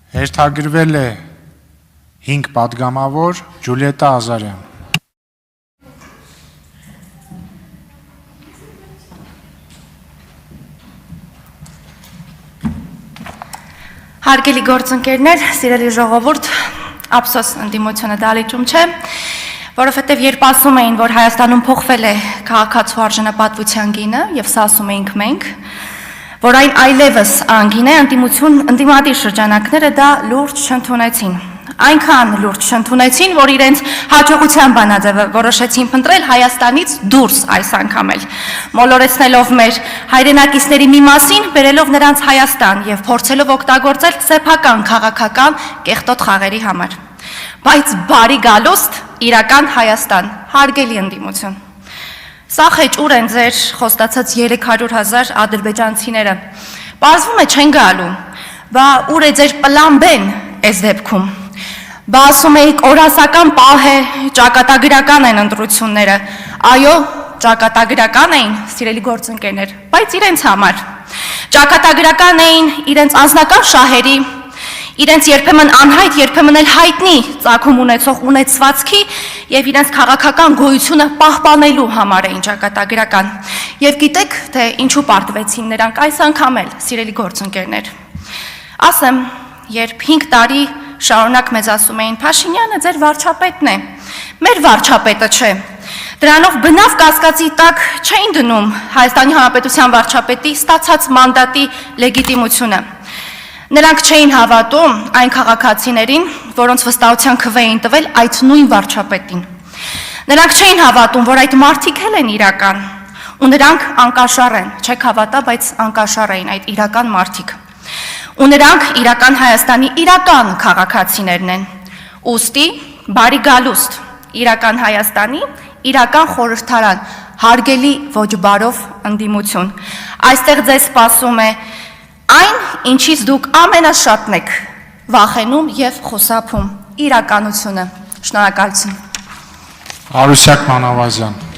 Հերթագրվել է 5 պատգամավոր Ջուլիետա Ազարյան։ Հարգելի գործընկերներ, սիրելի ժողովուրդ, ափսոս ընդդիմությունը դալիճում չէ, որովհետև երբ ասում էին, որ Հայաստանում փոխվել է քաղաքացու արժանապատվության գինը, եւ սա ասում էինք մենք, որ այն այլևս անգին է, ընդդիմադիր շրջանակները դա լուրջ չընդունեցին։ Այնքան լուրջ չընդունեցին, որ իրենց հաջողության բանաձևը որոշեցին փնտրել Հայաստանից դուրս այս անգամ էլ, մոլորեցնելով մեր հայրենակիցների մի մասին, բերելով նրանց Հայաստան եւ փորձելով օգտագործել սեփական քաղաքական կեղտոտ խաղերի համար։ Բայց բարի գալուստ իրական Հայաստան, հարգելի ընդդիմություն։ Սա խեճուր են ձեր խոստացած 300,000 ադրբեջանցիները։ Պարզվում է չեն գալու, բա ուր է ձեր պլան B-ն այս դեպքում։ Բա ասում էիք օրասական պահ է, ճակատագրական են ընտրությունները։ Այո, ճակատագրական էին, սիրելի գործընկերներ, բայց իրենց համար։ Ճակատագրական էին իրենց անձնական շահերի, իրենց երբեմն անհայտ, երբեմն էլ հայտնի ծագում ունեցող ունեցվածքի եւ իրենց քաղաքական գոյությունը պահպանելու համար էին ճակատագրական։ Եվ գիտեք, թե ինչու պարտվեցին նրանք այս անգամ էլ, սիրելի գործընկերներ։ Ասեմ, երբ 5 տարի շարունակ մեզ ասում էին Փաշինյանը ձեր վարչապետն է, մեր վարչապետը չէ։ Դրանով բնավ կասկածի տակ չէին դնում Հայաստանի Հանրապետության վարչապետի ստացած մանդատի լեգիտիմությունը։ Նրանք չէին հավատում այն քաղաքացիներին, որոնց վստահության քվե էին տվել այդ նույն վարչապետին։ Նրանք չէին հավատում, որ այդ մարդիկ էլ են իրական, ու նրանք անկաշառ են, չեք հավատա, բայց անկաշառ էին այդ իրական մարդիկ։ Ու նրանք իրական Հայաստանի իրական քաղաքացիներն են։ Ուստի բարի գալուստ իրական Հայաստանի իրական խորհրդարան, հարգելի ոչ բարով ընդդիմություն։ Այստեղ ձեզ սպասում է այն, ինչից դուք ամենաշատն եք վախենում եւ խուսափում՝ իրականությունը։ Շնորհակալություն։ Արուսյակ Մանավազյան։